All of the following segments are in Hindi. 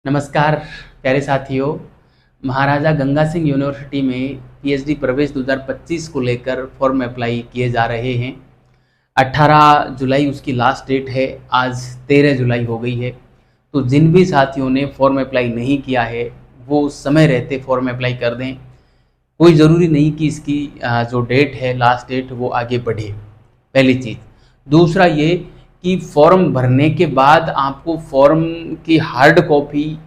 नमस्कार प्यारे साथियों। महाराजा गंगा सिंह यूनिवर्सिटी में पीएचडी प्रवेश 2025 को लेकर फॉर्म अप्लाई किए जा रहे हैं। 18 जुलाई उसकी लास्ट डेट है। आज 13 जुलाई हो गई है। तो जिन भी साथियों ने फॉर्म अप्लाई नहीं किया है वो समय रहते फॉर्म अप्लाई कर दें। कोई ज़रूरी नहीं कि इसकी जो डेट है लास्ट डेट वो आगे बढ़े, पहली चीज़। दूसरा ये कि फॉर्म भरने के बाद आपको फॉर्म की हार्ड कॉपी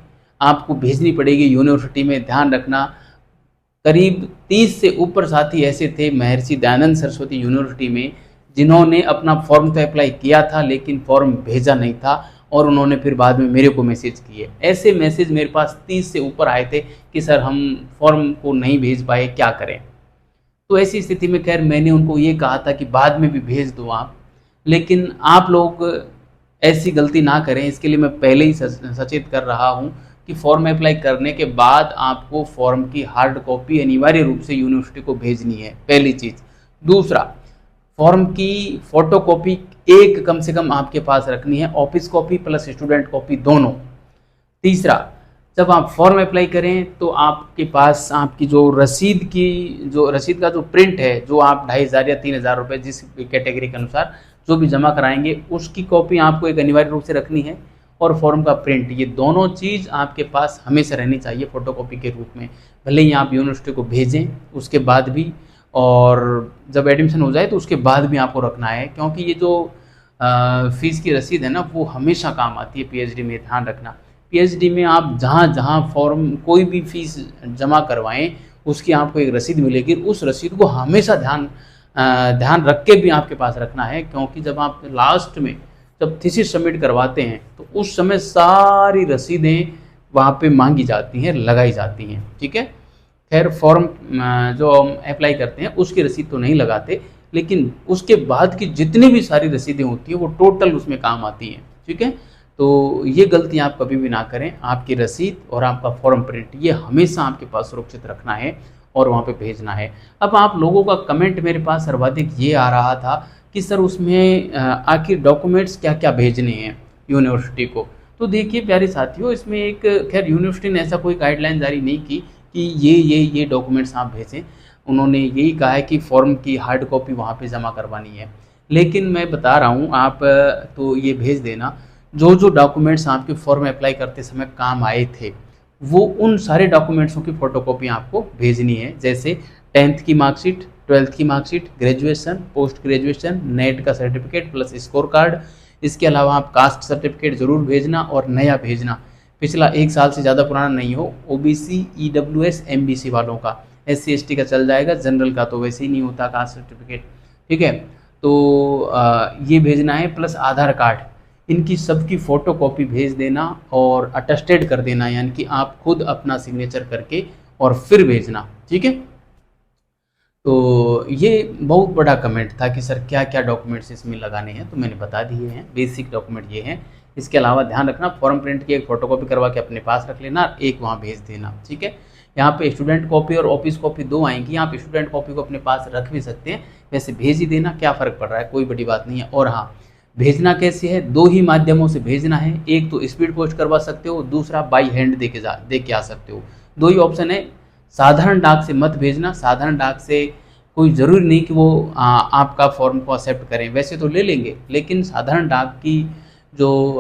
आपको भेजनी पड़ेगी यूनिवर्सिटी में। ध्यान रखना, करीब 30 से ऊपर साथी ऐसे थे महर्षि दयानंद सरस्वती यूनिवर्सिटी में जिन्होंने अपना फॉर्म तो अप्लाई किया था लेकिन फॉर्म भेजा नहीं था और उन्होंने फिर बाद में मेरे को मैसेज किए। ऐसे मैसेज मेरे पास 30 से ऊपर आए थे कि सर हम फॉर्म को नहीं भेज पाए, क्या करें। तो ऐसी स्थिति में खैर मैंने उनको ये कहा था कि बाद में भी भेज दो आप, लेकिन आप लोग ऐसी गलती ना करें। इसके लिए मैं पहले ही सचेत कर रहा हूँ कि फॉर्म अप्लाई करने के बाद आपको फॉर्म की हार्ड कॉपी अनिवार्य रूप से यूनिवर्सिटी को भेजनी है, पहली चीज़। दूसरा, फॉर्म की फोटो कॉपी एक कम से कम आपके पास रखनी है, office copy plus student copy दोनों। तीसरा, जब आप फॉर्म अप्लाई करें तो आपके पास आपकी जो रसीद का जो प्रिंट है, जो आप 2,500 या 3,000 रुपये जिस कैटेगरी के अनुसार जो भी जमा कराएंगे उसकी कॉपी आपको एक अनिवार्य रूप से रखनी है, और फॉर्म का प्रिंट, ये दोनों चीज़ आपके पास हमेशा रहनी चाहिए फ़ोटोकॉपी के रूप में। भले ही आप यूनिवर्सिटी को भेजें उसके बाद भी, और जब एडमिशन हो जाए तो उसके बाद भी आपको रखना है, क्योंकि ये जो फीस की रसीद है ना वो हमेशा काम आती है पीएचडी में। ध्यान रखना, पीएचडी में आप जहाँ जहाँ फॉर्म कोई भी फीस जमा करवाएं उसकी आपको एक रसीद मिलेगी। उस रसीद को हमेशा ध्यान रख के भी आपके पास रखना है, क्योंकि जब आप लास्ट में जब थीसिस सबमिट करवाते हैं तो उस समय सारी रसीदें वहाँ पे मांगी जाती हैं, लगाई जाती हैं। ठीक है, खैर फॉर्म जो हम अप्लाई करते हैं उसकी रसीद तो नहीं लगाते, लेकिन उसके बाद की जितनी भी सारी रसीदें होती हैं वो टोटल उसमें काम आती हैं। ठीक है, तो ये गलती आप कभी भी ना करें। आपकी रसीद और आपका फॉर्म प्रिंट ये हमेशा आपके पास सुरक्षित रखना है और वहाँ पे भेजना है। अब आप लोगों का कमेंट मेरे पास सर्वाधिक ये आ रहा था कि सर उसमें आखिर डॉक्यूमेंट्स क्या क्या भेजने हैं यूनिवर्सिटी को। तो देखिए प्यारे साथियों, इसमें एक खैर यूनिवर्सिटी ने ऐसा कोई गाइडलाइन जारी नहीं की कि ये डॉक्यूमेंट्स आप भेजें। उन्होंने यही कहा है कि फॉर्म की हार्ड कॉपी वहाँ पे जमा करवानी है। लेकिन मैं बता रहा हूँ, आप तो ये भेज देना जो जो डॉक्यूमेंट्स आपके फॉर्म अप्लाई करते समय काम आए थे, वो उन सारे डॉक्यूमेंट्सों की फ़ोटोकॉपी आपको भेजनी है। जैसे 10th की मार्कशीट, 12th की marksheet, graduation, post graduation, net का सर्टिफिकेट प्लस स्कोर कार्ड। इसके अलावा आप कास्ट सर्टिफिकेट ज़रूर भेजना, और नया भेजना, पिछला 1 साल से ज़्यादा पुराना नहीं हो। ओबीसी, ईडब्ल्यूएस, एमबीसी वालों का, एससी एसटी का चल जाएगा, जनरल का तो वैसे ही नहीं होता कास्ट सर्टिफिकेट। ठीक है, तो ये भेजना है, प्लस आधार कार्ड। इनकी सबकी फ़ोटो कॉपी भेज देना और अटेस्टेड कर देना, यानी कि आप खुद अपना सिग्नेचर करके और फिर भेजना। ठीक है, तो ये बहुत बड़ा कमेंट था कि सर क्या क्या डॉक्यूमेंट्स इसमें लगाने हैं, तो मैंने बता दिए हैं। बेसिक डॉक्यूमेंट ये हैं। इसके अलावा ध्यान रखना, फॉर्म प्रिंट की एक फ़ोटोकॉपी करवा के अपने पास रख लेना, एक वहाँ भेज देना। ठीक है, यहाँ पे स्टूडेंट कॉपी और ऑफिस कॉपी दो आएंगी। आप स्टूडेंट कॉपी को अपने पास रख भी सकते हैं, वैसे भेज ही देना, क्या फ़र्क पड़ रहा है, कोई बड़ी बात नहीं है। और हाँ, भेजना कैसे है, 2 ही माध्यमों से भेजना है। एक तो स्पीड पोस्ट करवा सकते हो, दूसरा बाई हैंड दे के आ सकते हो। 2 ही ऑप्शन है। साधारण डाक से मत भेजना। साधारण डाक से कोई ज़रूरी नहीं कि वो आपका फॉर्म को एक्सेप्ट करें, वैसे तो ले लेंगे, लेकिन साधारण डाक की जो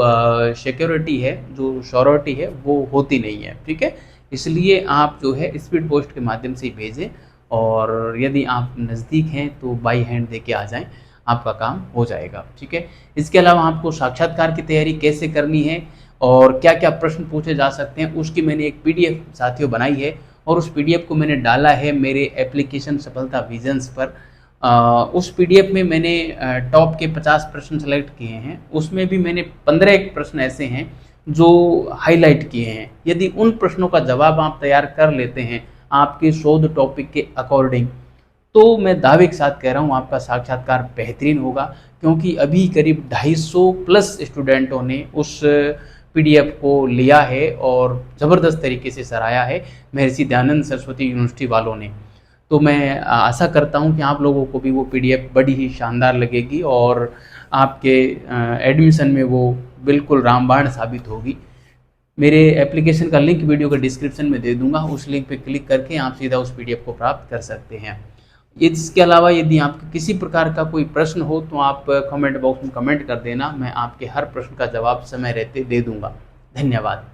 सिक्योरिटी है, जो श्योरिटी है, वो होती नहीं है। ठीक है, इसलिए आप जो है स्पीड पोस्ट के माध्यम से ही भेजें, और यदि आप नज़दीक हैं तो बाई हैंड दे के आ जाएँ, आपका काम हो जाएगा। ठीक है, इसके अलावा आपको साक्षात्कार की तैयारी कैसे करनी है और क्या क्या प्रश्न पूछे जा सकते हैं, उसकी मैंने एक पीडीएफ साथियों बनाई है, और उस पीडीएफ को मैंने डाला है मेरे एप्लीकेशन सफलता विजन्स पर। उस पीडीएफ में मैंने टॉप के 50 प्रश्न सेलेक्ट किए हैं। उसमें भी मैंने 15 एक प्रश्न ऐसे हैं जो हाईलाइट किए हैं। यदि उन प्रश्नों का जवाब आप तैयार कर लेते हैं आपके शोध टॉपिक के अकॉर्डिंग, तो मैं दावे के साथ कह रहा हूँ आपका साक्षात्कार बेहतरीन होगा। क्योंकि अभी करीब 250 प्लस स्टूडेंटों ने उस पीडीएफ को लिया है और ज़बरदस्त तरीके से सराहा है महर्षि दयानंद सरस्वती यूनिवर्सिटी वालों ने। तो मैं आशा करता हूँ कि आप लोगों को भी वो पीडीएफ बड़ी ही शानदार लगेगी और आपके एडमिशन में वो बिल्कुल रामबाण साबित होगी। मेरे एप्लीकेशन का लिंक वीडियो के डिस्क्रिप्शन में दे दूंगा, उस लिंक पे क्लिक करके आप सीधा उस PDF को प्राप्त कर सकते हैं। इसके अलावा यदि आपको किसी प्रकार का कोई प्रश्न हो तो आप कमेंट बॉक्स में कमेंट कर देना, मैं आपके हर प्रश्न का जवाब समय रहते दे दूंगा। धन्यवाद।